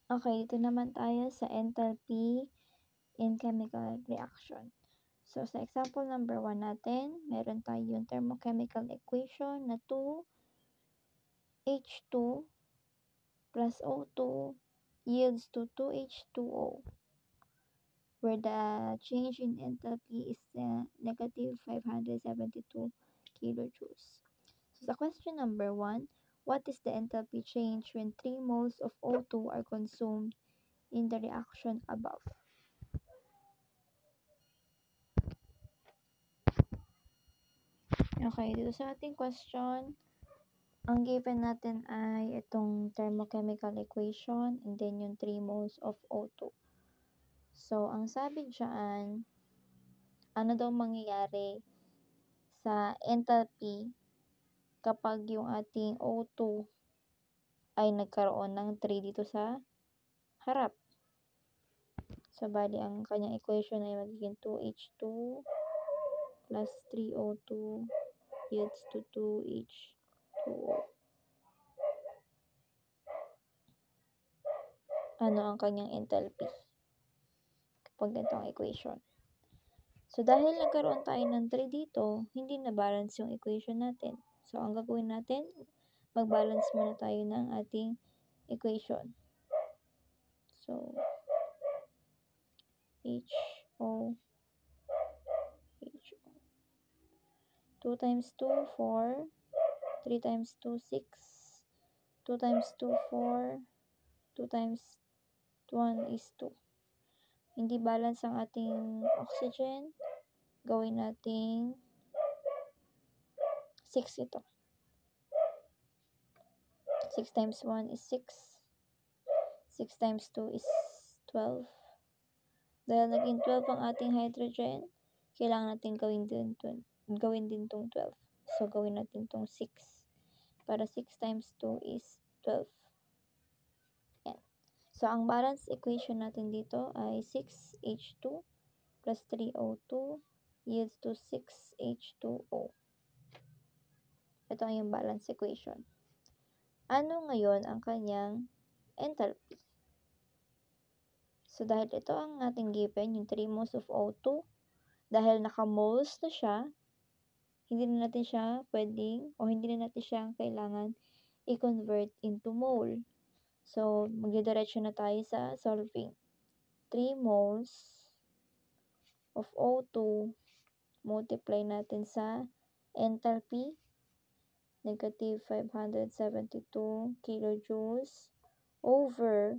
Okay, dito naman tayo sa enthalpy in chemical reaction. So, sa example number 1 natin, meron tayong thermochemical equation na 2H2 plus O2 yields to 2H2O, where the change in enthalpy is negative 572 kilojoules. So, sa question number 1, what is the enthalpy change when 3 moles of O2 are consumed in the reaction above? Okay, dito sa ating question, ang given natin ay itong thermochemical equation and then yung 3 moles of O2. So, ang sabi dyan, ano daw mangyayari sa enthalpy kapag yung ating O2 ay nagkaroon ng 3 dito sa harap. So, bali ang kanyang equation ay magiging 2H2 plus 3O2 yields to 2H2O. Ano ang kanyang enthalpy kapag ganito ang equation? So, dahil nagkaroon tayo ng 3 dito, hindi na balance yung equation natin. So, ang gagawin natin, mag-balance muna tayo ng ating equation. So, HO, 2 times 2, 4, 3 times 2, 6, 2 times 2, 4, 2 times 1 is 2. Hindi balance ang ating oxygen, gawin nating 6 ito. 6 times 1 is 6. 6 times 2 is 12. Dahil naging 12 ang ating hydrogen, kailangan natin gawin din tong 12. So, gawin natin tong 6. Para 6 times 2 is 12. Yan. So, ang balance equation natin dito ay 6H2 plus 3O2 yields to 6H2O. Ito ang yung balance equation. Ano ngayon ang kanyang enthalpy? So, dahil ito ang ating given, yung 3 moles of O2, dahil naka-moles na siya, hindi na natin siya pwedeng, o hindi na natin siya kailangan i-convert into mole. So, magdidiretso na tayo sa solving. 3 moles of O2, multiply natin sa enthalpy, negative 572 kilojoules, over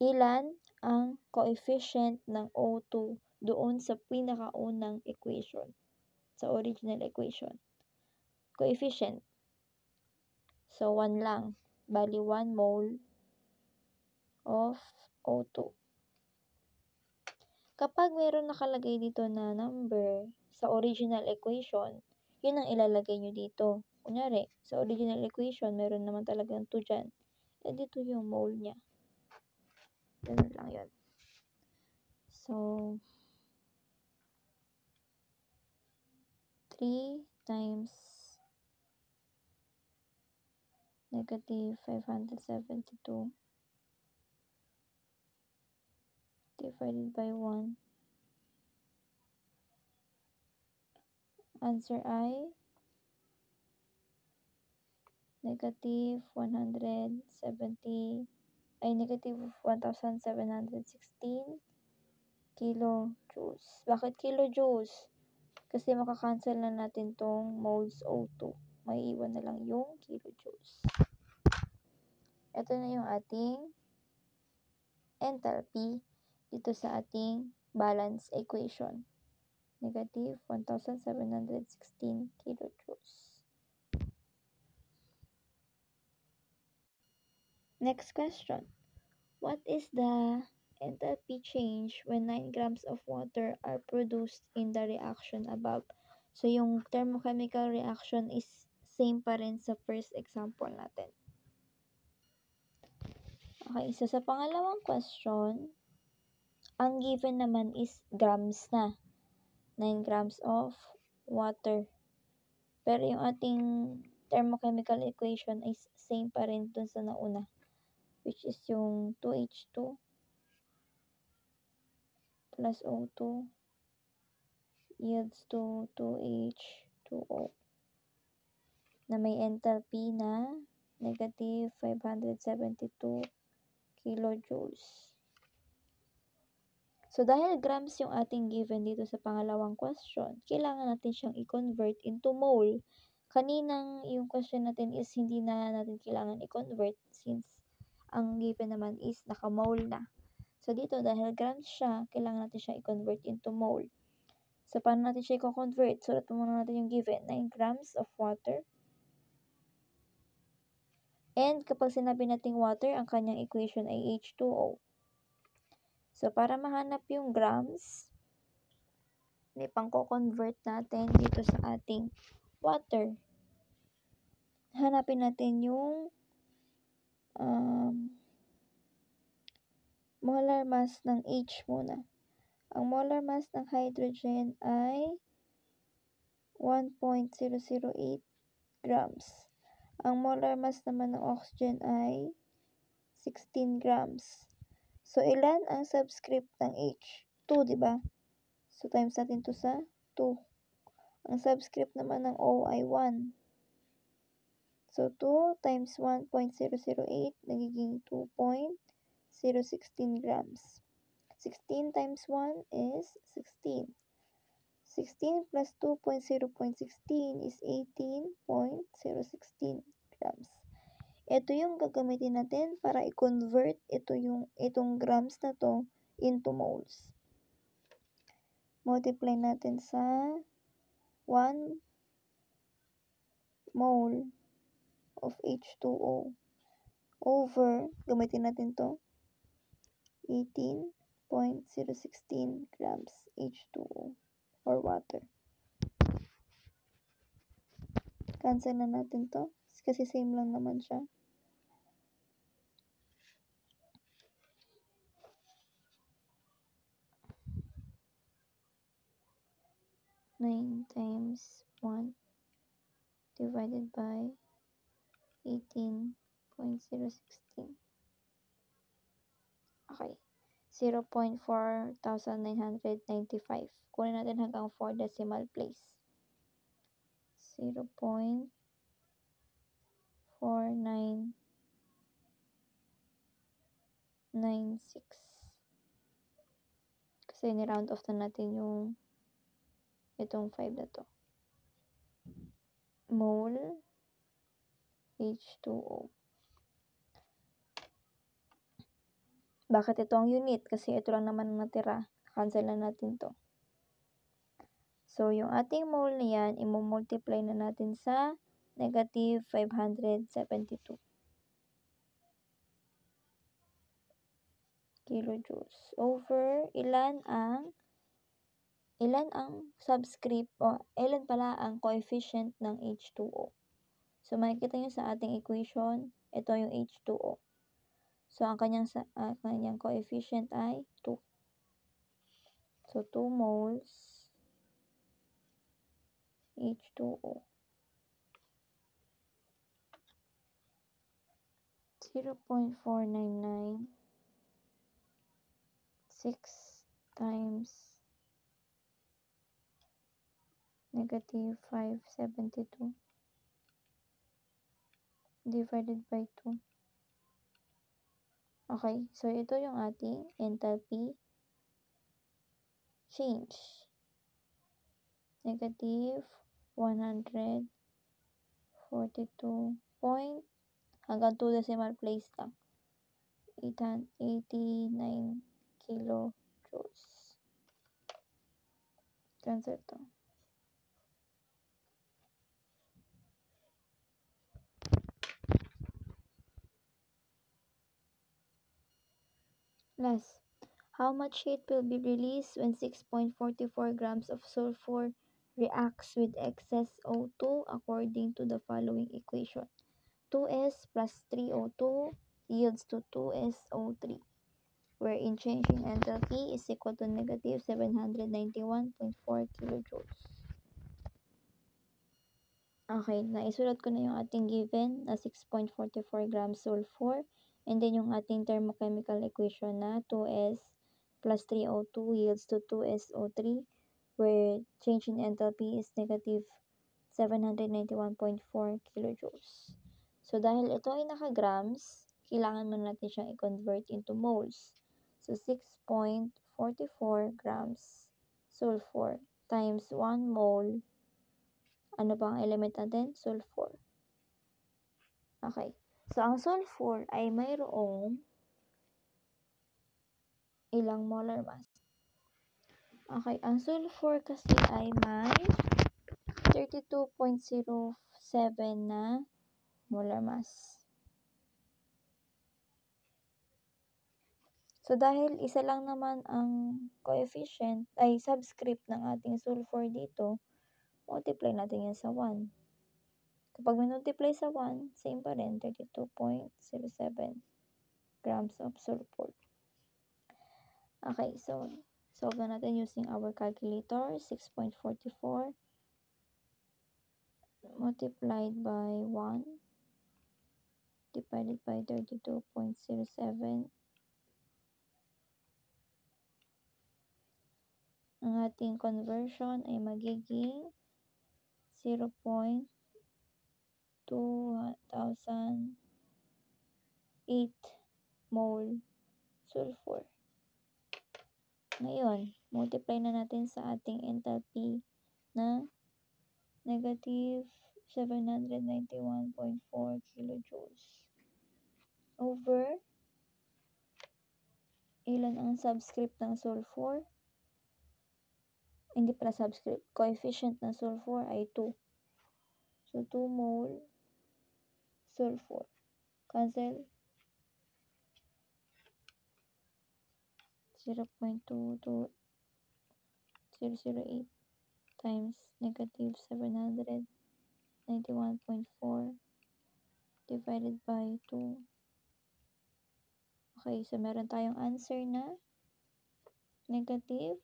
ilan ang coefficient ng O2 doon sa pinakaunang equation, sa original equation. Coefficient. So, 1 lang. Bali, 1 mole of O2. Kapag mayroon nakalagay dito na number sa original equation, yun ang ilalagay nyo dito. Kunyari, sa original equation, meron naman talagang 2 dyan. Eh, dito yung mole niya. Ganun lang yun. So, 3 times negative 572 divided by 1. Answer ay negative 1,716 kilojoules. Bakit kilojoules? Kasi makakancel na natin tong moles O2. May iwan na lang yung kilojoules. Ito na yung ating enthalpy dito sa ating balance equation. Negative 1,716 kilojoules. Next question. What is the enthalpy change when 9 grams of water are produced in the reaction above? So, yung thermochemical reaction is same pa rin sa first example natin. Okay, so sa pangalawang question, ang given naman is grams na. 9 grams of water. Pero yung ating thermochemical equation is same pa rin dun sa nauna. which is yung 2H2 plus O2 yields to 2H2O na may enthalpy na negative 572 kilojoules. So, dahil grams yung ating given dito sa pangalawang question, kailangan natin siyang i-convert into mole. Kaninang yung question natin is hindi na natin kailangan i-convert since ang given naman is naka-mole na. So, dito dahil grams siya, kailangan natin siya i-convert into mole. So, paano natin siya i-convert? Sulat muna natin yung given, 9 grams of water. And kapag sinabi nating water, ang kanyang equation ay H2O. So, para mahanap yung grams, ipang-convert natin dito sa ating water. Hanapin natin yung molar mass ng H muna. Ang molar mass ng hydrogen ay 1.008 grams. Ang molar mass naman ng oxygen ay 16 grams. So, ilan ang subscript ng H? 2, di ba? So, times natin to sa 2. Ang subscript naman ng O ay 1. So, 2 times 1.008 nagiging 2.016 grams. 16 times 1 is 16. 16 plus 2.0.16 is 18.016 grams. Ito yung gagamitin natin para i-convert itong grams na to into moles. Multiply natin sa 1 mole of H2O over, gamitin natin to, 18.016 grams H2O or water. Cancel na natin to kasi same lang naman siya. 9 times 1 divided by 18.016. Okay. 0.4995. Kunin natin hanggang 4 decimal place. 0.4996. Kasi ni-round off na natin yung itong 5 na to. Mole H2O. Bakit ito ang unit? Kasi ito lang naman ang natira. Cancel na natin to. So, yung ating mole na yan, i-multiply na natin sa negative 572 kilojoules over ilan ang subscript o ilan pala ang coefficient ng H2O. So, makikita nyo sa ating equation, ito yung H2O. So, ang kanyang coefficient ay 2. So, 2 moles H2O. 0.4996 times negative 572 divided by 2. Okay, so ito yung ating enthalpy change. Negative 142 point hanggang 2 decimal place lang. 89 kilojoules. Cancel to. Last, how much heat will be released when 6.44 grams of sulfur reacts with excess O2 according to the following equation? 2S plus 3O2 yields to 2SO3, wherein change in enthalpy is equal to negative 791.4 kilojoules. Okay, naisulat ko na yung ating given na 6.44 grams sulfur And then yung ating thermochemical equation na 2S plus 3O2 yields to 2SO3, where change in enthalpy is negative 791.4 kilojoules. So, dahil ito ay naka-grams, kailangan mo natin siyang i-convert into moles. So, 6.44 grams sulfur times 1 mole. Ano ba ang element natin? Sulfur. Okay. So, ang sulfur ay mayroong ilang molar mass. Okay. Ang sulfur kasi ay may 32.07 na molar mass. So, dahil isa lang naman ang coefficient ay subscript ng ating sulfur dito, multiply natin yan sa 1. Kapag multiply sa 1, same pa rin, 32.07 grams of sulfur. Okay, so solve na natin using our calculator. 6.44 multiplied by 1 divided by 32.07. Ang ating conversion ay magiging 0.2008 mole sulfur. Ngayon, multiply na natin sa ating enthalpy na negative 791.4 kilojoules over ilan ang subscript ng sulfur? Hindi pala subscript. Coefficient ng sulfur ay 2. So, 2 mole sulfur. Cancel. 0.22008 times negative 791.4 divided by 2. Okay, so meron tayong answer na negative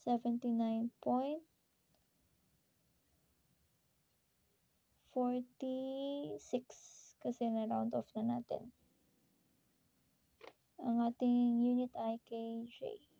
79.46 kasi na-round off na natin. Ang ating unit ay kJ.